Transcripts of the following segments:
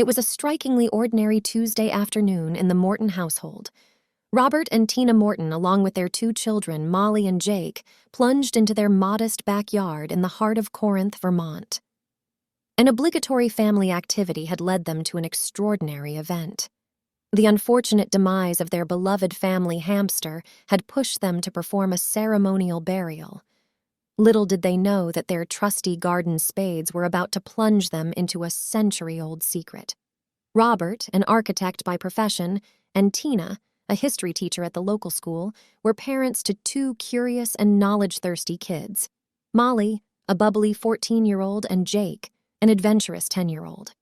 It was a strikingly ordinary Tuesday afternoon in the Morton household. Robert and Tina Morton, along with their two children, Molly and Jake, plunged into their modest backyard in the heart of Corinth, Vermont. An obligatory family activity had led them to an extraordinary event. The unfortunate demise of their beloved family hamster had pushed them to perform a ceremonial burial. Little did they know that their trusty garden spades were about to plunge them into a century-old secret. Robert, an architect by profession, and Tina, a history teacher at the local school, were parents to two curious and knowledge-thirsty kids. Molly, a bubbly 14-year-old, and Jake, an adventurous 10-year-old.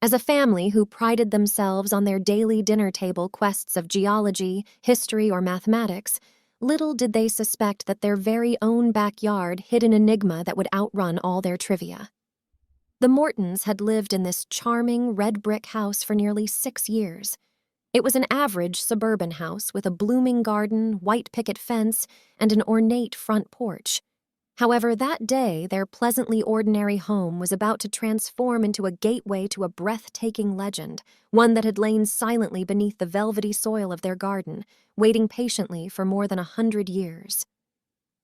As a family who prided themselves on their daily dinner table quests of geology, history, or mathematics, little did they suspect that their very own backyard hid an enigma that would outrun all their trivia. The Mortons had lived in this charming red brick house for nearly 6 years. It was an average suburban house with a blooming garden, white picket fence, and an ornate front porch. However, that day, their pleasantly ordinary home was about to transform into a gateway to a breathtaking legend, one that had lain silently beneath the velvety soil of their garden, waiting patiently for more than 100 years.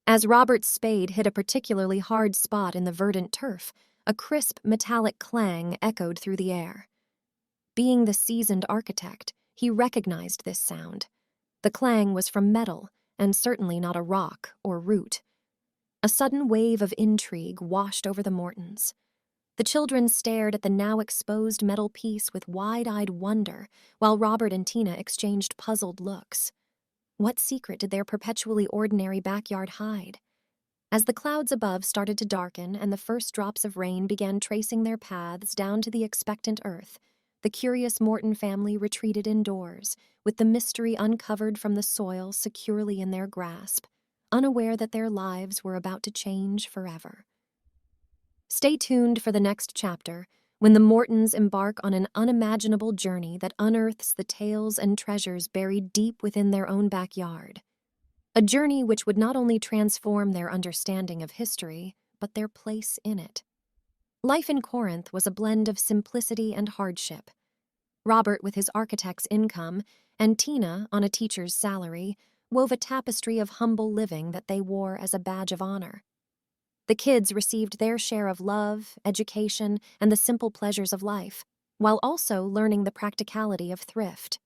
As Robert's spade hit a particularly hard spot in the verdant turf, a crisp metallic clang echoed through the air. Being the seasoned architect, he recognized this sound. The clang was from metal, and certainly not a rock or root. A sudden wave of intrigue washed over the Mortons. The children stared at the now exposed metal piece with wide-eyed wonder, while Robert and Tina exchanged puzzled looks. What secret did their perpetually ordinary backyard hide? As the clouds above started to darken and the first drops of rain began tracing their paths down to the expectant earth, the curious Morton family retreated indoors, with the mystery uncovered from the soil securely in their grasp, unaware that their lives were about to change forever. Stay tuned for the next chapter, when the Mortons embark on an unimaginable journey that unearths the tales and treasures buried deep within their own backyard. A journey which would not only transform their understanding of history, but their place in it. Life in Corinth was a blend of simplicity and hardship. Robert, with his architect's income, and Tina, on a teacher's salary, wove a tapestry of humble living that they wore as a badge of honor. The kids received their share of love, education, and the simple pleasures of life, while also learning the practicality of thrift.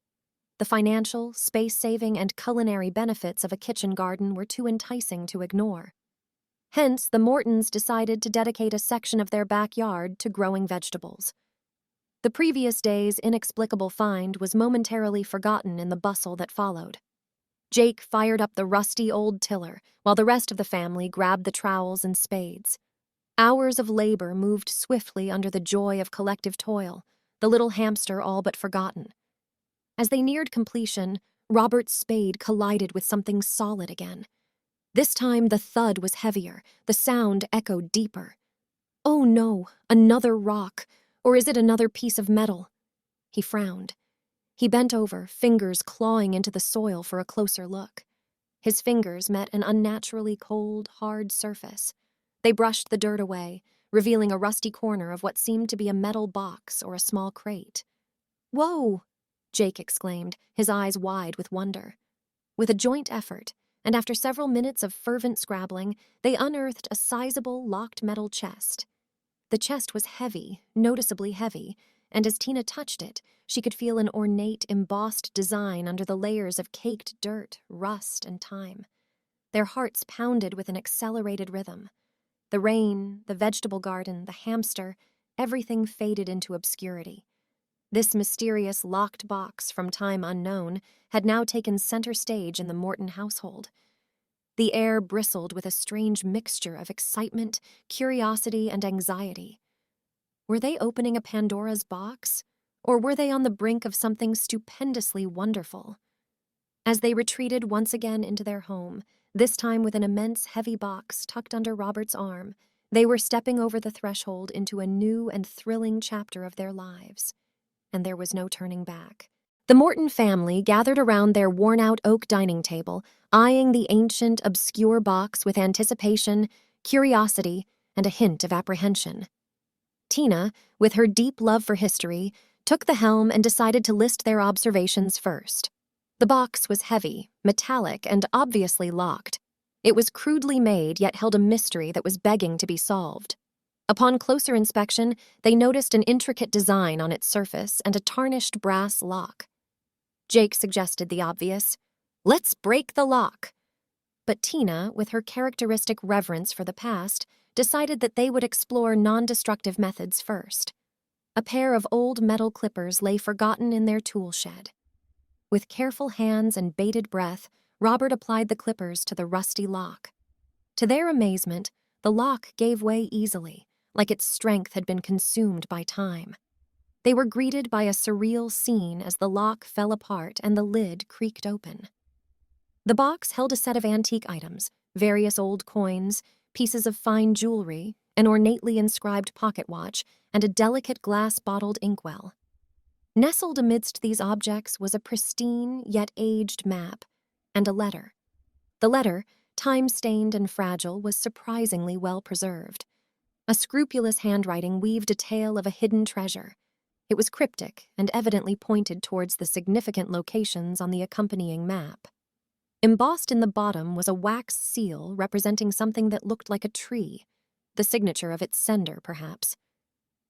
The financial, space-saving, and culinary benefits of a kitchen garden were too enticing to ignore. Hence, the Mortons decided to dedicate a section of their backyard to growing vegetables. The previous day's inexplicable find was momentarily forgotten in the bustle that followed. Jake fired up the rusty old tiller, while the rest of the family grabbed the trowels and spades. Hours of labor moved swiftly under the joy of collective toil, the little hamster all but forgotten. As they neared completion, Robert's spade collided with something solid again. This time the thud was heavier, the sound echoed deeper. Oh no, another rock, or is it another piece of metal? He frowned. He bent over, fingers clawing into the soil for a closer look. His fingers met an unnaturally cold, hard surface. They brushed the dirt away, revealing a rusty corner of what seemed to be a metal box or a small crate. "Whoa!" Jake exclaimed, his eyes wide with wonder. With a joint effort, and after several minutes of fervent scrabbling, they unearthed a sizable, locked metal chest. The chest was heavy, noticeably heavy, and as Tina touched it, she could feel an ornate, embossed design under the layers of caked dirt, rust, and time. Their hearts pounded with an accelerated rhythm. The rain, the vegetable garden, the hamster, everything faded into obscurity. This mysterious locked box from time unknown had now taken center stage in the Morton household. The air bristled with a strange mixture of excitement, curiosity, and anxiety. Were they opening a Pandora's box, or were they on the brink of something stupendously wonderful? As they retreated once again into their home, this time with an immense heavy box tucked under Robert's arm, they were stepping over the threshold into a new and thrilling chapter of their lives. And there was no turning back. The Morton family gathered around their worn-out oak dining table, eyeing the ancient, obscure box with anticipation, curiosity, and a hint of apprehension. Tina, with her deep love for history, took the helm and decided to list their observations first. The box was heavy, metallic, and obviously locked. It was crudely made, yet held a mystery that was begging to be solved. Upon closer inspection, they noticed an intricate design on its surface and a tarnished brass lock. Jake suggested the obvious, "Let's break the lock." But Tina, with her characteristic reverence for the past, decided that they would explore non-destructive methods first. A pair of old metal clippers lay forgotten in their tool shed. With careful hands and bated breath, Robert applied the clippers to the rusty lock. To their amazement, the lock gave way easily, like its strength had been consumed by time. They were greeted by a surreal scene as the lock fell apart and the lid creaked open. The box held a set of antique items, various old coins, pieces of fine jewelry, an ornately inscribed pocket watch, and a delicate glass-bottled inkwell. Nestled amidst these objects was a pristine yet aged map and a letter. The letter, time-stained and fragile, was surprisingly well preserved. A scrupulous handwriting weaved a tale of a hidden treasure. It was cryptic and evidently pointed towards the significant locations on the accompanying map. Embossed in the bottom was a wax seal representing something that looked like a tree, the signature of its sender, perhaps.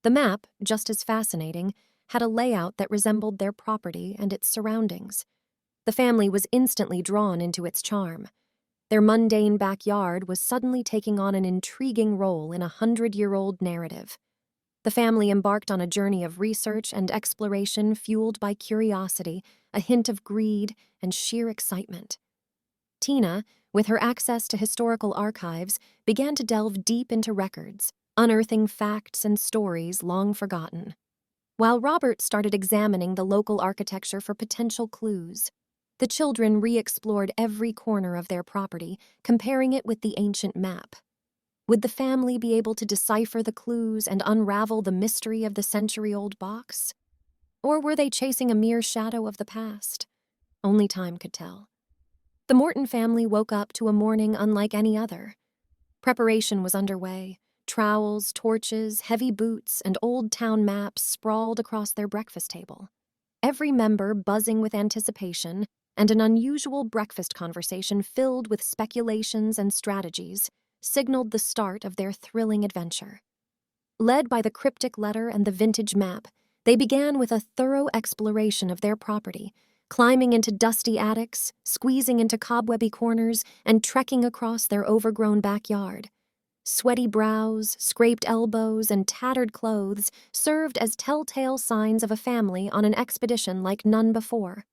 The map, just as fascinating, had a layout that resembled their property and its surroundings. The family was instantly drawn into its charm. Their mundane backyard was suddenly taking on an intriguing role in a 100-year-old narrative. The family embarked on a journey of research and exploration fueled by curiosity, a hint of greed, and sheer excitement. Tina, with her access to historical archives, began to delve deep into records, unearthing facts and stories long forgotten, while Robert started examining the local architecture for potential clues. The children re-explored every corner of their property, comparing it with the ancient map. Would the family be able to decipher the clues and unravel the mystery of the century-old box? Or were they chasing a mere shadow of the past? Only time could tell. The Morton family woke up to a morning unlike any other. Preparation was underway. Trowels, torches, heavy boots, and old town maps sprawled across their breakfast table. Every member buzzing with anticipation, and an unusual breakfast conversation filled with speculations and strategies signaled the start of their thrilling adventure. Led by the cryptic letter and the vintage map, they began with a thorough exploration of their property, climbing into dusty attics, squeezing into cobwebby corners, and trekking across their overgrown backyard. Sweaty brows, scraped elbows, and tattered clothes served as telltale signs of a family on an expedition like none before.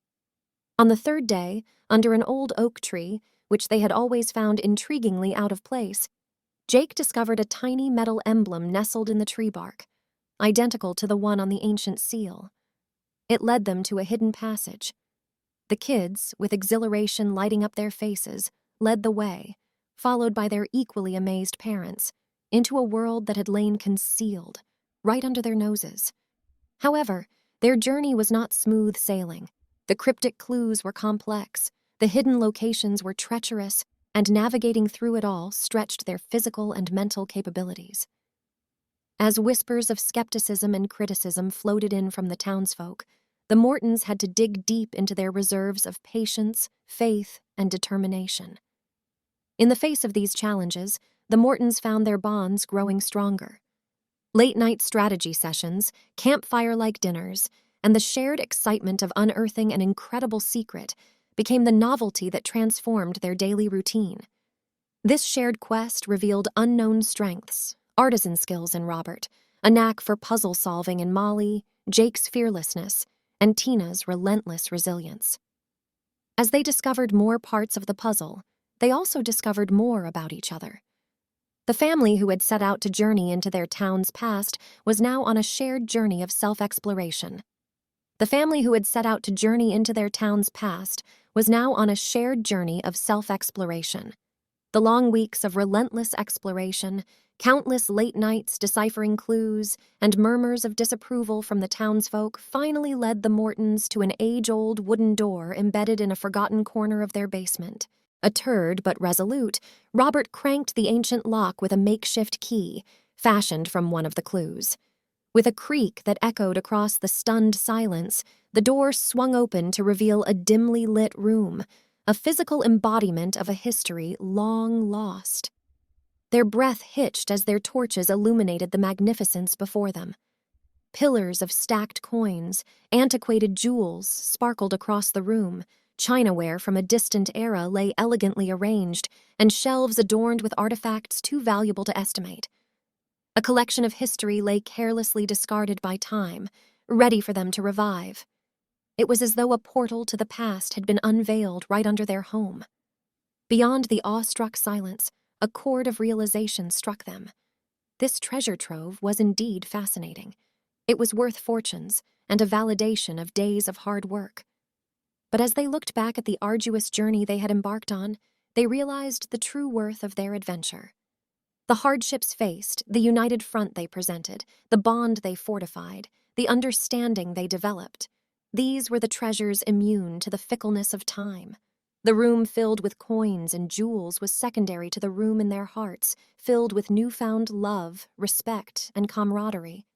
On the third day, under an old oak tree, which they had always found intriguingly out of place, Jake discovered a tiny metal emblem nestled in the tree bark, identical to the one on the ancient seal. It led them to a hidden passage. The kids, with exhilaration lighting up their faces, led the way, followed by their equally amazed parents, into a world that had lain concealed, right under their noses. However, their journey was not smooth sailing. The cryptic clues were complex, the hidden locations were treacherous, and navigating through it all stretched their physical and mental capabilities. As whispers of skepticism and criticism floated in from the townsfolk, the Mortons had to dig deep into their reserves of patience, faith, and determination. In the face of these challenges, the Mortons found their bonds growing stronger. Late-night strategy sessions, campfire-like dinners, and the shared excitement of unearthing an incredible secret became the novelty that transformed their daily routine. This shared quest revealed unknown strengths, artisan skills in Robert, a knack for puzzle solving in Molly, Jake's fearlessness, and Tina's relentless resilience. As they discovered more parts of the puzzle, they also discovered more about each other. The family who had set out to journey into their town's past was now on a shared journey of self-exploration. The family who had set out to journey into their town's past was now on a shared journey of self-exploration. The long weeks of relentless exploration, countless late nights deciphering clues, and murmurs of disapproval from the townsfolk finally led the Mortons to an age-old wooden door embedded in a forgotten corner of their basement. Atterred but resolute, Robert cranked the ancient lock with a makeshift key, fashioned from one of the clues. With a creak that echoed across the stunned silence, the door swung open to reveal a dimly lit room, a physical embodiment of a history long lost. Their breath hitched as their torches illuminated the magnificence before them. Pillars of stacked coins, antiquated jewels sparkled across the room, chinaware from a distant era lay elegantly arranged, and shelves adorned with artifacts too valuable to estimate. A collection of history lay carelessly discarded by time, ready for them to revive. It was as though a portal to the past had been unveiled right under their home. Beyond the awestruck silence, a chord of realization struck them. This treasure trove was indeed fascinating. It was worth fortunes and a validation of days of hard work. But as they looked back at the arduous journey they had embarked on, they realized the true worth of their adventure. The hardships faced, the united front they presented, the bond they fortified, the understanding they developed, these were the treasures immune to the fickleness of time. The room filled with coins and jewels was secondary to the room in their hearts, filled with newfound love, respect, and camaraderie.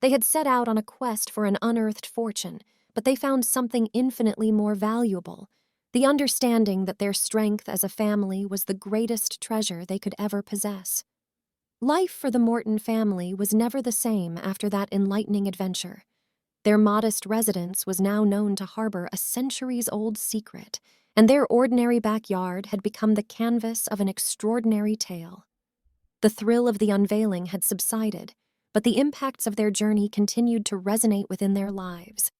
They had set out on a quest for an unearthed fortune, but they found something infinitely more valuable, the understanding that their strength as a family was the greatest treasure they could ever possess. Life for the Morton family was never the same after that enlightening adventure. Their modest residence was now known to harbor a centuries-old secret, and their ordinary backyard had become the canvas of an extraordinary tale. The thrill of the unveiling had subsided, but the impacts of their journey continued to resonate within their lives.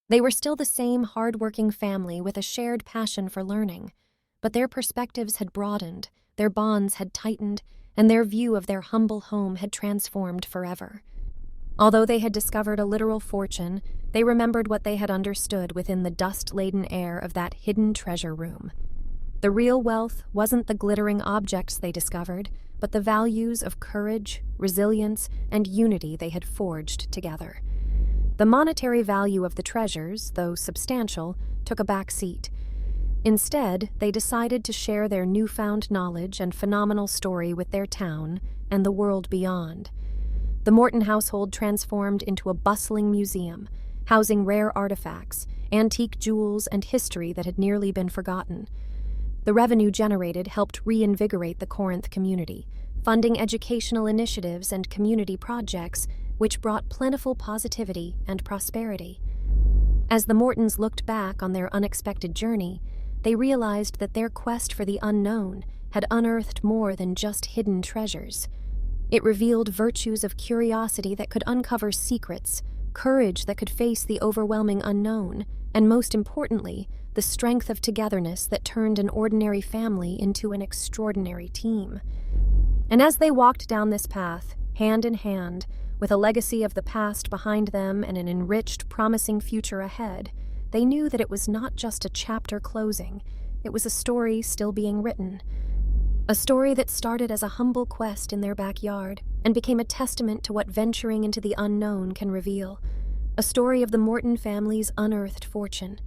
They were still the same hard-working family with a shared passion for learning, but their perspectives had broadened, their bonds had tightened, and their view of their humble home had transformed forever. Although they had discovered a literal fortune, they remembered what they had understood within the dust-laden air of that hidden treasure room. The real wealth wasn't the glittering objects they discovered, but the values of courage, resilience, and unity they had forged together. The monetary value of the treasures, though substantial, took a back seat. Instead, they decided to share their newfound knowledge and phenomenal story with their town and the world beyond. The Morton household transformed into a bustling museum, housing rare artifacts, antique jewels, and history that had nearly been forgotten. The revenue generated helped reinvigorate the Corinth community, funding educational initiatives and community projects which brought plentiful positivity and prosperity. As the Mortons looked back on their unexpected journey, they realized that their quest for the unknown had unearthed more than just hidden treasures. It revealed virtues of curiosity that could uncover secrets, courage that could face the overwhelming unknown, and most importantly, the strength of togetherness that turned an ordinary family into an extraordinary team. And as they walked down this path, hand in hand, with a legacy of the past behind them and an enriched, promising future ahead, they knew that it was not just a chapter closing, it was a story still being written. A story that started as a humble quest in their backyard and became a testament to what venturing into the unknown can reveal. A story of the Morton family's unearthed fortune.